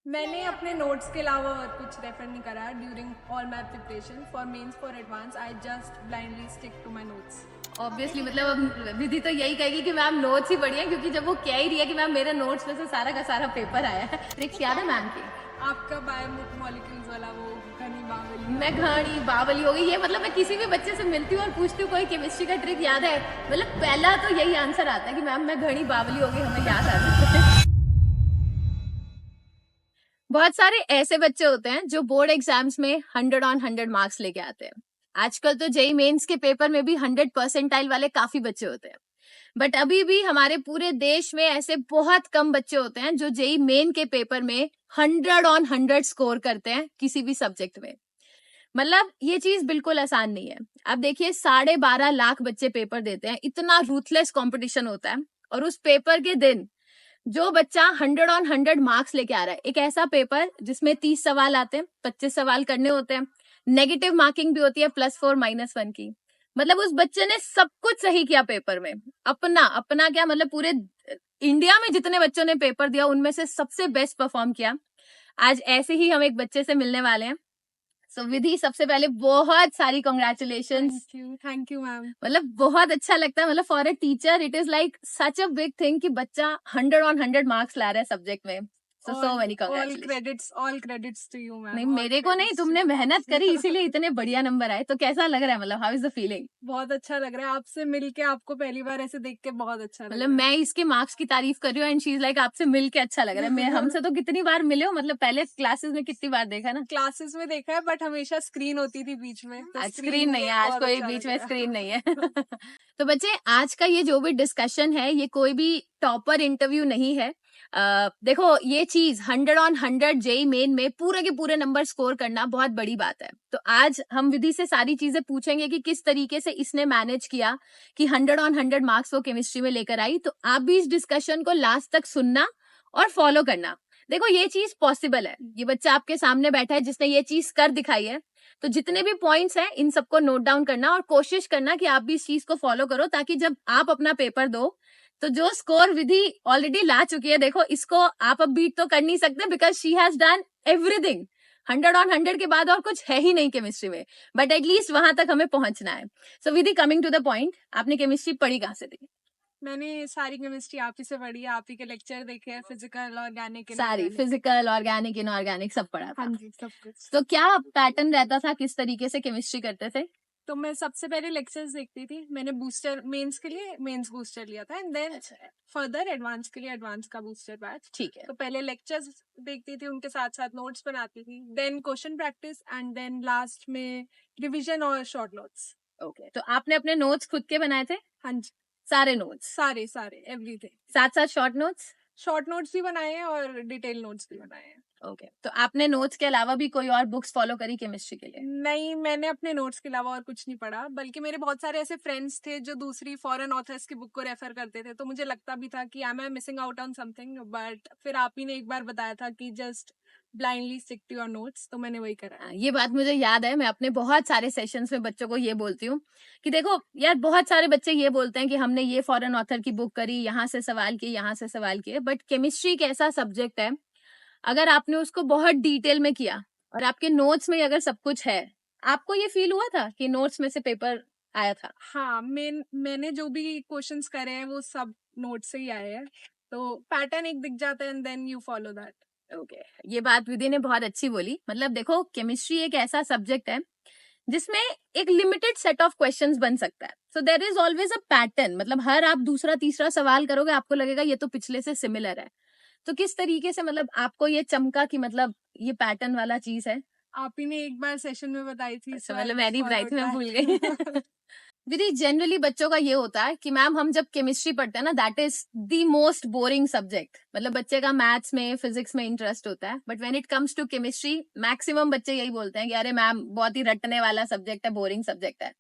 मैंने अपने नोट्स के अलावा और कुछ रेफर नहीं करा during all my preparation for mains for advanced. I just blindly stick to my notes. Obviously मतलब अब विधि तो यही कहेगी कि मैम नोट्स ही बढ़िया, क्योंकि जब वो कह ही रही है कि मैम मेरे नोट्स में से सारा का सारा पेपर आया है। ट्रिक्स याद है मैम की? आपका बायोमोलिक्यूल्स वाला वो घनी बावली। मैं घड़ी बावली हो गई ये, मतलब मैं किसी भी बच्चे से मिलती हूँ और पूछती हूँ कोई केमिस्ट्री का ट्रिक याद है, मतलब पहला तो यही आंसर आता है कि मैम मैं घड़ी बावली हो गई, हमें याद आ जाता है। बहुत सारे ऐसे बच्चे होते हैं जो बोर्ड एग्जाम्स में 100 on 100 मार्क्स लेके आते हैं। आजकल तो जेई मेंस के पेपर में भी 100 परसेंटाइल वाले काफी बच्चे होते हैं, बट अभी भी हमारे पूरे देश में ऐसे बहुत कम बच्चे होते हैं जो जेई मेन के पेपर में 100 on 100 स्कोर करते हैं किसी भी सब्जेक्ट में। मतलब ये चीज बिल्कुल आसान नहीं है। अब देखिए 12.5 लाख बच्चे पेपर देते हैं, इतना रूथलेस कंपटीशन होता है, और उस पेपर के दिन जो बच्चा 100 on 100 मार्क्स लेके आ रहा है, एक ऐसा पेपर जिसमें 30 सवाल आते हैं, 25 सवाल करने होते हैं, नेगेटिव मार्किंग भी होती है +4 -1 की। मतलब उस बच्चे ने सब कुछ सही किया पेपर में, अपना अपना क्या मतलब पूरे इंडिया में जितने बच्चों ने पेपर दिया उनमें से सबसे बेस्ट परफॉर्म किया। आज ऐसे ही हम एक बच्चे से मिलने वाले हैं। सो विधि, सबसे पहले बहुत सारी कॉन्ग्रेचुलेशंस। Thank you ma'am. मतलब बहुत अच्छा लगता है, मतलब for a teacher it is like such a big thing कि बच्चा 100 on 100 मार्क्स ला रहा है सब्जेक्ट में। So many congratulation. All credits to you नहीं मैम। मेरे को नहीं, तुमने मेहनत करी इसीलिए इतने बढ़िया नंबर आए। तो कैसा लग रहा है, मतलब हाउ इज द फीलिंग? बहुत अच्छा लग रहा है आपसे मिलके, आपको पहली बार ऐसे देख के बहुत अच्छा लग मतलब रहा मैं इसके मार्क्स की तारीफ कर रही हूँ एंड शी इज लाइक आपसे मिल के अच्छा लग रहा है। मैं हमसे तो कितनी बार मिले हो, मतलब पहले क्लासेस में कितनी बार देखा ना। क्लासेस में देखा है बट हमेशा स्क्रीन होती थी बीच में, तो आज स्क्रीन स्क्रीन नहीं में है, आज बहुत कोई अच्छा बीच लग में रहा स्क्रीन नहीं है। है। तो बच्चे आज का ये जो भी डिस्कशन है ये कोई भी टॉपर इंटरव्यू नहीं है। देखो ये चीज 100 on 100 जेई मेन में पूरे के पूरे नंबर स्कोर करना बहुत बड़ी बात है। तो आज हम विधि से सारी चीजें पूछेंगे कि किस तरीके से इसने मैनेज किया कि 100 on 100 मार्क्स वो केमिस्ट्री में लेकर आई। तो आप भी इस डिस्कशन को लास्ट तक सुनना और फॉलो करना। देखो ये चीज पॉसिबल है, ये बच्चा आपके सामने बैठा है जिसने ये चीज कर दिखाई है। तो जितने भी पॉइंट्स हैं इन सबको नोट डाउन करना और कोशिश करना कि आप भी इस चीज को फॉलो करो, ताकि जब आप अपना पेपर दो तो जो स्कोर विधि ऑलरेडी ला चुकी है, देखो इसको आप अब बीट तो कर नहीं सकते because she has done everything. 100 on 100 के बाद और कुछ है ही नहीं केमिस्ट्री में, बट एटलीस्ट वहां तक हमें पहुंचना है। सो विधि, कमिंग टू द पॉइंट, आपने केमिस्ट्री पढ़ी कहाँ से थी? मैंने सारी केमिस्ट्री आप ही से पढ़ी है, आप ही के लेक्चर देखे हैं, फिजिकल ऑर्गेनिक सारी फिजिकल ऑर्गेनिक इनऑर्गेनिक सब पढ़ा हाँ था। जी सब कुछ। तो क्या पैटर्न रहता था, किस तरीके से केमिस्ट्री करते थे? तो मैं सबसे पहले लेक्चर्स देखती थी। मैंने बूस्टर मेंस के लिए मेंस बूस्टर लिया था एंड देन फर्दर एडवांस के लिए एडवांस का बूस्टर बैच। ठीक है। तो पहले लेक्चर्स देखती थी, उनके साथ साथ नोट्स बनाती थी, then question practice and then last में रिवीजन और शॉर्ट नोट्स। ओके, तो आपने अपने नोट्स खुद के बनाए थे? हाँ जी सारे नोट्स सारे सारे एवरीथिंग। साथ साथ शॉर्ट नोट्स? शॉर्ट नोट्स भी बनाए हैं और डिटेल नोट्स भी बनाए हैं। ओके, तो आपने नोट्स के अलावा भी कोई और बुक्स फॉलो करी केमिस्ट्री के लिए? नहीं, मैंने अपने नोट्स के अलावा और कुछ नहीं पढ़ा, बल्कि मेरे बहुत सारे ऐसे फ्रेंड्स थे जो दूसरी फॉरेन ऑथर्स की बुक को रेफर करते थे, तो मुझे लगता भी था कि I am missing out on something, but फिर आप ही ने एक बार बताया था कि just blindly stick to your notes, तो मैंने वही करा। ये बात मुझे याद है, मैं अपने बहुत सारे सेशंस में बच्चों को ये बोलती हूँ कि देखो यार, बहुत सारे बच्चे ये बोलते हैं कि हमने ये फॉरेन ऑथर की बुक करी, यहाँ से सवाल किए, यहाँ से सवाल किए, बट केमिस्ट्री एक ऐसा सब्जेक्ट है, अगर आपने उसको बहुत डिटेल में किया और आपके नोट्स में अगर सब कुछ है, आपको ये फील हुआ था कि नोट्स में से पेपर आया था? हाँ, मैंने जो भी क्वेश्चंस करे हैं वो सब नोट से ही आए हैं, तो पैटर्न एक दिख जाता है and then you follow that. Okay, ये बात विधि ने बहुत अच्छी बोली। मतलब देखो केमिस्ट्री एक ऐसा सब्जेक्ट है जिसमें एक लिमिटेड सेट ऑफ क्वेश्चंस बन सकता है, so there is always a pattern. मतलब हर आप दूसरा तीसरा सवाल करोगे आपको लगेगा ये तो पिछले से सिमिलर है। तो किस तरीके से मतलब आपको ये चमका कि मतलब ये पैटर्न वाला चीज है? आप ही ने एक बार सेशन में बताई थी, अच्छा, सो आई मतलब मैं जस्ट नहीं बताई फॉलोड थी, मैं भूल गई। दैट। दीदी जनरली बच्चों का ये होता है कि मैम हम जब केमिस्ट्री पढ़ते हैं ना, that is the most boring subject. मतलब बच्चे का मैथ्स में फिजिक्स में इंटरेस्ट होता है, but when it comes to chemistry maximum बच्चे यही बोलते हैं कि अरे मैम बहुत ही रटने वाला सब्जेक्ट है, बोरिंग सब्जेक्ट है।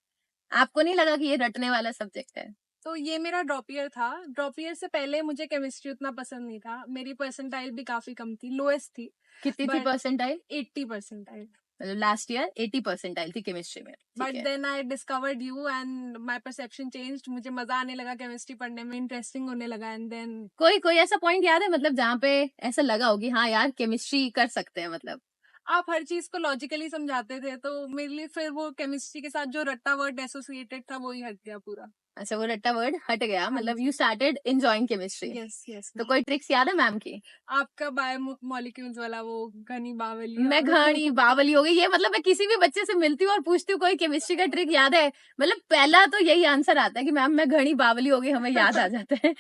आपको नहीं लगा कि ये रटने वाला सब्जेक्ट है? तो ये मेरा ड्रॉप ईयर था। ड्रॉप ईयर से पहले मुझे केमिस्ट्री उतना पसंद नहीं था, मेरी परसेंटाइल भी काफी कम थी, लोएस्ट थी, कितनी थी बट परसेंटाइल? 80 परसेंटाइल। मतलब लास्ट ईयर 80 परसेंटाइल थी केमिस्ट्री में, ठीक बट है। Then I discovered you and my perception changed, मुझे मजा आने लगा केमिस्ट्री पढ़ने में, इंटरेस्टिंग होने लगा एंड देन कोई कोई ऐसा पॉइंट याद है मतलब जहाँ पे ऐसा लगा होगी हाँ यार केमिस्ट्री कर सकते हैं मतलब? आप हर चीज को लॉजिकली समझाते थे तो मेरे लिए फिर वो केमिस्ट्री के साथ जो रट्टा वर्ड एसोसिएटेड था वो ही हट गया पूरा। अच्छा वो रट्टा वर्ड हट गया, हाँ मतलब जी। You started enjoying chemistry. Yes yes. तो कोई ट्रिक्स याद है मैम की? आपका बायो मॉलिक्यूल्स वाला वो घनी बावली मैं घनी बावली हो गई ये, मतलब मैं किसी भी बच्चे से मिलती हूँ और पूछती हूँ कोई केमिस्ट्री का ट्रिक याद है, मतलब पहला तो यही आंसर आता है कि मैम मैं घनी बावली हो गई, हमें याद आ जाता है।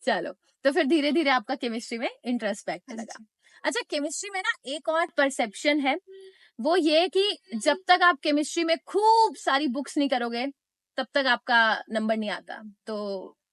चलो, तो फिर धीरे धीरे आपका केमिस्ट्री में इंटरेस्ट बैठने लगा। अच्छा केमिस्ट्री में ना एक और परसेप्शन है, वो ये कि जब तक आप केमिस्ट्री में खूब सारी बुक्स नहीं करोगे तब तक आपका नंबर नहीं आता। तो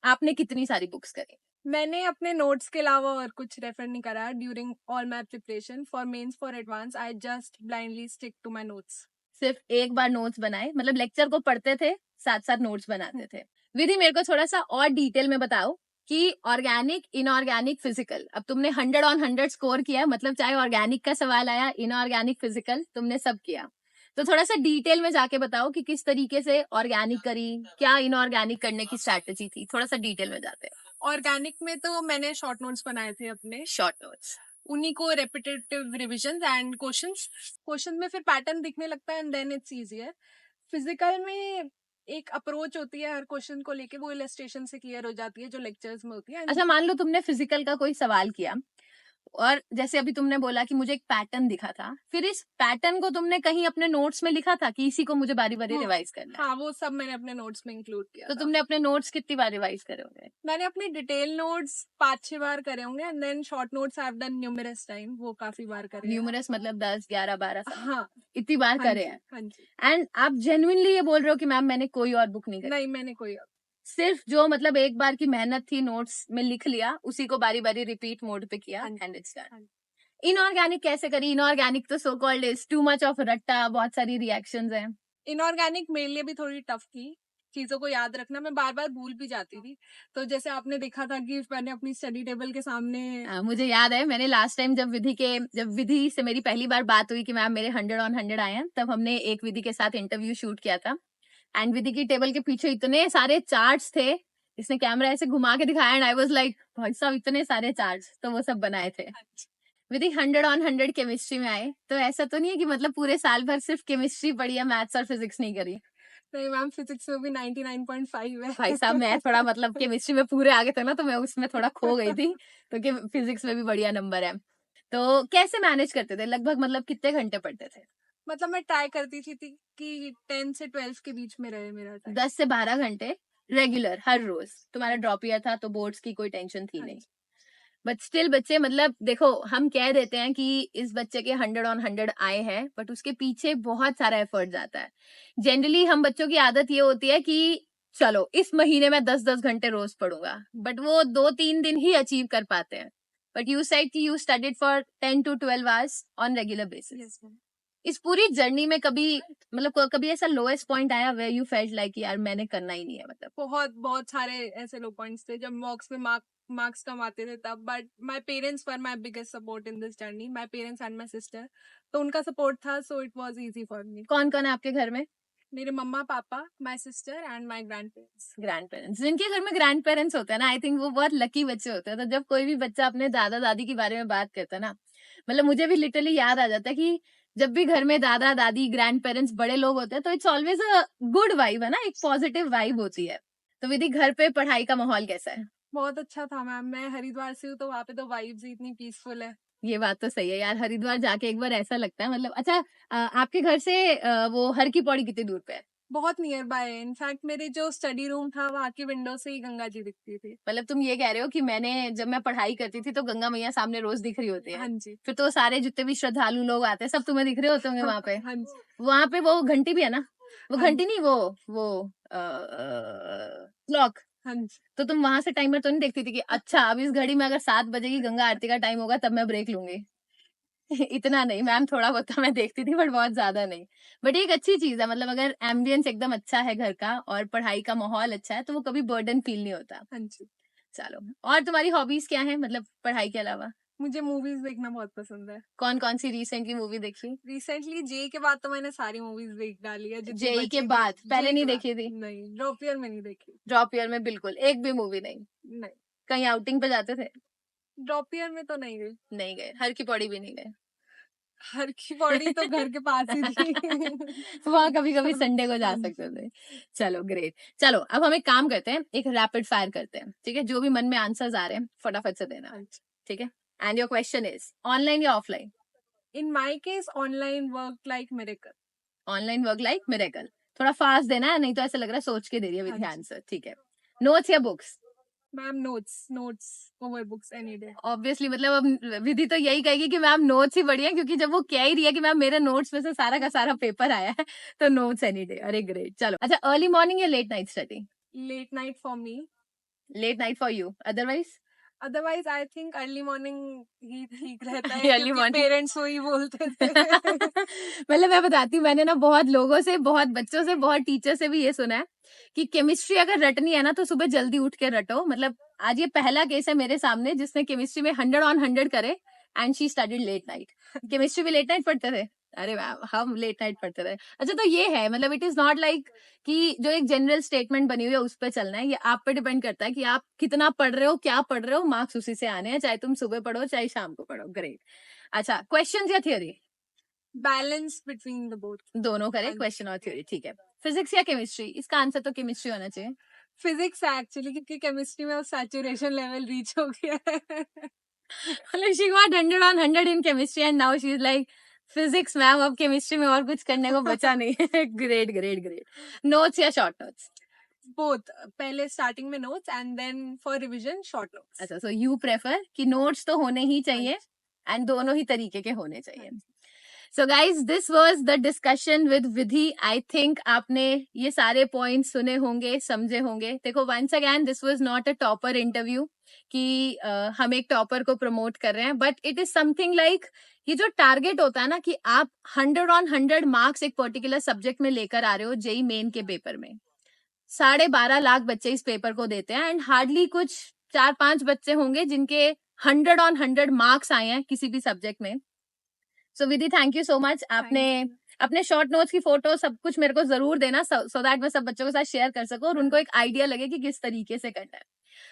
आपने कितनी सारी बुक्स करी? मैंने अपने नोट्स के अलावा और कुछ रेफर नहीं करा during all my preparation for mains for advanced. I just blindly stick to my notes. सिर्फ एक बार नोट्स बनाए, मतलब लेक्चर को पढ़ते थे साथ साथ नोट्स बनाते थे। विधि मेरे को थोड़ा सा और डिटेल में बताओ कि ऑर्गेनिक, इनऑर्गेनिक, फिजिकल, अब तुमने 100 on 100 स्कोर किया, मतलब चाहे ऑर्गेनिक का सवाल आया, इनऑर्गेनिक, फिजिकल, तुमने सब किया। तो थोड़ा सा डिटेल में जाके बताओ कि किस तरीके से ऑर्गेनिक करी, क्या इनऑर्गेनिक करने की स्ट्रैटेजी थी, थोड़ा सा डिटेल में जाते हैं। ऑर्गेनिक में तो मैंने शॉर्ट नोट्स बनाए थे अपने, शॉर्ट नोट्स, उन्हीं को repetitive revision and questions. Question में फिर पैटर्न दिखने लगता है and then it's easier. Physical में एक अप्रोच होती है हर क्वेश्चन को लेके, वो इलस्ट्रेशन से क्लियर हो जाती है जो लेक्चर्स में होती है। अच्छा मान लो तुमने फिजिकल का कोई सवाल किया और जैसे अभी तुमने बोला कि मुझे एक पैटर्न दिखा था, फिर इस पैटर्न को तुमने कहीं अपने नोट्स में लिखा था कि इसी को मुझे बारी बारी रिवाइज करना है? हाँ वो सब मैंने अपने नोट्स में इंक्लूड किया तो था। तुमने अपने नोट्स कितनी बार रिवाइज करे होंगे? मैंने अपने डिटेल नोट्स 5-6 बार करे होंगे and then short notes I have done numerous time, वो काफी बार करे हैं। न्यूमरस मतलब 10, 11, 12 साल? हाँ इतनी बार हाँ करे जी हैं? हाँ जी। एंड आप जेन्युइनली ये बोल रहे हो कि मैम मैंने कोई और बुक नहीं करी? नहीं मैंने कोई सिर्फ जो मतलब एक बार की मेहनत थी नोट्स में लिख लिया, उसी को बारी बारी रिपीट मोड पे किया हाँ जी, एंड इट्स डन। हाँ जी। इनऑर्गेनिक कैसे करी? इनऑर्गेनिक तो so called is too much of रट्टा, बहुत सारी रिएक्शंस हैं। इनऑर्गेनिक मेरे लिए भी थोड़ी टफ थी, चीजों को याद रखना, मैं बार बार भूल भी जाती थी। तो जैसे आपने देखा था कि मैंने अपनी स्टडी टेबल के सामने मुझे याद है मैंने लास्ट टाइम जब विधि से मेरी पहली बार बात हुई कि मैम मेरे 100 on 100 आए हैं, तब हमने एक विधि के साथ इंटरव्यू शूट किया था एंड विधि की टेबल के पीछे इतने सारे चार्ट्स थे, इसने कैमरा ऐसे घुमा के दिखाया एंड आई वाज लाइक भाई साहब इतने सारे चार्ट्स, तो वो सब बनाए थे। विधि 100 on 100 केमिस्ट्री में आए, तो ऐसा तो नहीं है कि मतलब पूरे साल भर सिर्फ केमिस्ट्री पढ़ी है, मैथ्स और फिजिक्स नहीं करी? नहीं मैम, फिजिक्स में भी 99.5 है। भाई साहब मैं थोड़ा मतलब केमिस्ट्री में पूरे आगे थे ना, तो मैं उसमें थोड़ा खो गई थी, तो फिजिक्स में भी बढ़िया नंबर है। तो कैसे मैनेज करते थे, लगभग मतलब कितने घंटे पढ़ते थे? मतलब मैं ट्राई करती थी कि 10 से 12 के बीच में रहे मेरा टाइम। 10 से 12 घंटे रेगुलर हर रोज? तुम्हारा ड्रॉप ईयर था तो बोर्ड्स की कोई टेंशन थी नहीं, बट स्टिल बच्चे, मतलब देखो हम कह देते हैं कि इस बच्चे के 100 on 100 आए हैं, बट उसके पीछे बहुत सारा एफर्ट जाता है। जनरली हम बच्चों की आदत ये होती है कि चलो इस महीने में 10-10 घंटे रोज पढ़ूंगा, बट वो 2-3 दिन ही अचीव कर पाते हैं। बट यू सेड कि you studied for 10 to 12 hours on regular basis. इस पूरी जर्नी में कभी मतलब कभी ऐसा लोएस्ट पॉइंट आया वेयर यू फेल्ट लाइक यार मैंने करना ही नहीं है? मतलब बहुत बहुत सारे ऐसे लो पॉइंट्स थे जब मॉक्स में मार्क्स कम आते थे तब, but my parents were my biggest support in this journey, my parents and my sister. तो उनका सपोर्ट था, so it was easy for me. कौन कौन है आपके घर में? मेरे मम्मा पापा, my sister and my grand parents. जिनके घर में ग्रैंड पेरेंट्स होते हैं ना, आई थिंक वो बहुत लकी बच्चे होते हैं। तो जब कोई भी बच्चा अपने दादा दादी के बारे में बात करता है ना, मतलब मुझे भी लिटरली याद आ जाता है कि जब भी घर में दादा दादी, ग्रैंड पेरेंट्स, बड़े लोग होते हैं तो it's always a good vibe है ना, एक पॉजिटिव वाइब होती है। तो विधि घर पे पढ़ाई का माहौल कैसा है? बहुत अच्छा था मैम, मैं हरिद्वार से हूँ तो वहाँ पे तो वाइब्स ही इतनी पीसफुल है। ये बात तो सही है यार, हरिद्वार जाके एक बार ऐसा लगता है मतलब। अच्छा आपके घर से वो हर की पौड़ी कितनी दूर पे है? बहुत नियर बाय है, इनफैक्ट मेरे जो स्टडी रूम था वहाँ की विंडो से ही गंगा जी दिखती थी। मतलब तुम ये कह रहे हो कि जब मैं पढ़ाई करती थी तो गंगा मैया सामने रोज दिख रही होती है? हाँ जी। फिर तो सारे जितने भी श्रद्धालु लोग आते हैं सब तुम्हें दिख रहे होते होंगे वहां पे? हाँ जी। वहां पे वो घंटी भी है ना? वो हाँ घंटी नहीं, वो क्लॉक। हाँ जी। तो तुम वहां से टाइमर तो नहीं देखती थी कि अच्छा अब इस घड़ी में अगर 7 बजे की गंगा आरती का टाइम होगा तब मैं ब्रेक लूंगी? इतना नहीं मैम, थोड़ा बहुत तो मैं देखती थी बट बहुत ज्यादा नहीं। बट एक अच्छी चीज है, मतलब अगर एम्बियंस एकदम अच्छा है घर का और पढ़ाई का माहौल अच्छा है तो वो कभी बर्डन फील नहीं होता। हाँ जी। चलो, और तुम्हारी हॉबीज क्या है मतलब पढ़ाई के अलावा? मुझे मूवीज देखना बहुत पसंद है। कौन कौन सी रिसेंटली मूवी देखी? रिसेंटली जेई के बाद तो मैंने सारी मूवीज देख डाली है जितनी जेई के बची बाद थी। पहले जेई नहीं के बाद देखी थी? नहीं, ड्रॉप ईयर में नहीं देखी। ड्रॉप ईयर में बिल्कुल एक भी मूवी नहीं? नहीं, कहीं आउटिंग पे जाते थे? ड्रॉप ईयर में तो नहीं गई। नहीं गए। हर की पौड़ी भी नहीं गए? हर की पौड़ी तो घर के पास ही थी। वहां कभी कभी संडे को जा हाँ सकते जी। थे। चलो ग्रेट। चलो अब हम एक काम करते हैं, एक रैपिड फायर करते हैं, ठीक है? जो भी मन में आंसर्स आ रहे हैं फटाफट से देना, हाँ जी। ठीक है? And your question is online या offline? In my case, online worked like miracle. Online work like miracle. थोड़ा फास्ट देना है, नहीं तो ऐसा लग रहा है सोच के दे रही है हाँ विधि जी। आंसर, ठीक है? नोट्स या books? Ma'am notes over books any day. Obviously, मतलब अब विधि तो यही कहेगी कि मैम नोट्स ही बढ़िया, क्योंकि जब वो कह ही रही है कि मैम मेरे नोट्स में से सारा का सारा पेपर आया है, तो नोट्स एनी डे। अरे ग्रेट। चलो अच्छा, अर्ली मॉर्निंग या late night study? Late night for me. Late night for you, otherwise? Otherwise, I think early morning ही ठीक रहता है अर्ली क्योंकि मॉर्निंग। पेरेंट्स वही बोलते थे। मतलब मैं बताती हूँ, मैंने ना बहुत लोगों से, बहुत बच्चों से, बहुत टीचर से भी ये सुना है कि केमिस्ट्री अगर रटनी है ना तो सुबह जल्दी उठ के रटो। मतलब आज ये पहला केस है मेरे सामने जिसने केमिस्ट्री में 100 करे and she studied late night. Chemistry भी लेट नाइट पढ़ते थे? अरे वाह, हम लेट नाइट पढ़ते थे। अच्छा, तो ये है, मतलब इट इज नॉट लाइक कि जो एक जनरल स्टेटमेंट बनी हुई है उस पर चलना है। ये आप पे डिपेंड करता है कि आप कितना पढ़ रहे हो, क्या पढ़ रहे हो, मार्क्स उसी से आने हैं, चाहे तुम सुबह पढ़ो चाहे शाम को पढ़ो। ग्रेट। अच्छा, क्वेश्चन या theory? Balance between the both. दोनों करे, हाँ जी। क्वेश्चन और थ्योरी, ठीक है? फिजिक्स या केमिस्ट्री? इसका आंसर तो केमिस्ट्री होना चाहिए। फिजिक्स है एक्चुअली क्योंकि केमिस्ट्री में अब सैचुरेशन लेवल रीच हो गया है। मतलब she got 100 in chemistry and now she is like physics ma'am, अब केमिस्ट्री में और कुछ करने को बचा नहीं है। Great great great. नोट्स या शॉर्ट नोट्स? बोथ, पहले स्टार्टिंग में notes and then for revision short notes. अच्छा, सो यू प्रेफर कि नोट्स तो होने ही चाहिए हाँ एंड दोनों ही तरीके के होने हाँ चाहिए। जी। So guys, this was the discussion with Vidhi. I think आपने ये सारे पॉइंट्स सुने होंगे, समझे होंगे। देखो, once again this was not a topper interview कि हम एक टॉपर को प्रमोट कर रहे हैं, but it is something like ये जो टारगेट होता है ना कि आप 100 मार्क्स एक पर्टिकुलर सब्जेक्ट में लेकर आ रहे हो जेई मेन के पेपर में। 12.5 लाख बच्चे इस पेपर को देते हैं एंड हार्डली कुछ 4-5 बच्चे होंगे जिनके 100 मार्क्स आए हैं किसी भी सब्जेक्ट में। सो विधि, थैंक यू सो मच। आपने अपने शॉर्ट नोट्स की फोटो सब कुछ मेरे को जरूर देना, सो दैट मैं सब बच्चों के साथ शेयर कर सकूं और उनको एक आइडिया लगे कि किस तरीके से करना है।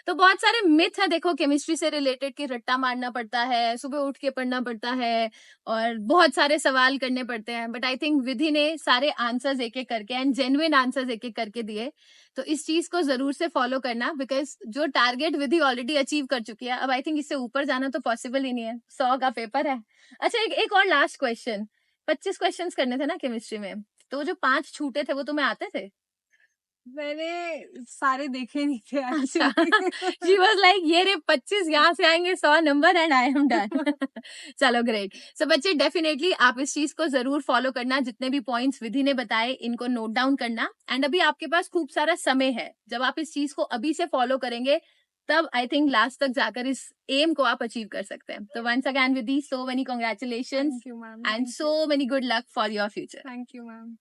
तो बहुत सारे मिथ है देखो केमिस्ट्री से रिलेटेड कि रट्टा मारना पड़ता है, सुबह उठ के पढ़ना पड़ता है और बहुत सारे सवाल करने पड़ते हैं, बट आई थिंक विधि ने सारे आंसर्स एक एक करके एंड जेन्युइन आंसर्स एक एक करके दिए। तो इस चीज को जरूर से फॉलो करना, बिकॉज जो टारगेट विधि ऑलरेडी अचीव कर चुकी है, अब आई थिंक इससे ऊपर जाना तो पॉसिबल ही नहीं है। 100 का पेपर है। अच्छा, एक और लास्ट क्वेश्चन। 25 क्वेश्चंस करने थे ना केमिस्ट्री में, तो जो 5 छूटे थे वो तुम्हें आते थे? मैंने सारे देखे नहीं थे अच्छा, एक्चुअली। शी वाज लाइक ये रे 25 यहाँ से आएंगे 100 number and I am done. चलो ग्रेट। सो बच्चे, डेफिनेटली आप इस चीज को जरूर फॉलो करना, जितने भी पॉइंट्स विधि ने बताए इनको नोट डाउन करना एंड अभी आपके पास खूब सारा समय है। जब आप इस चीज को अभी से फॉलो करेंगे तब आई थिंक लास्ट तक जाकर इस एम को आप अचीव कर सकते हैं। तो once again Vidhi, so many congratulations thank you ma'am. And so many good luck for your future. Thank you ma'am.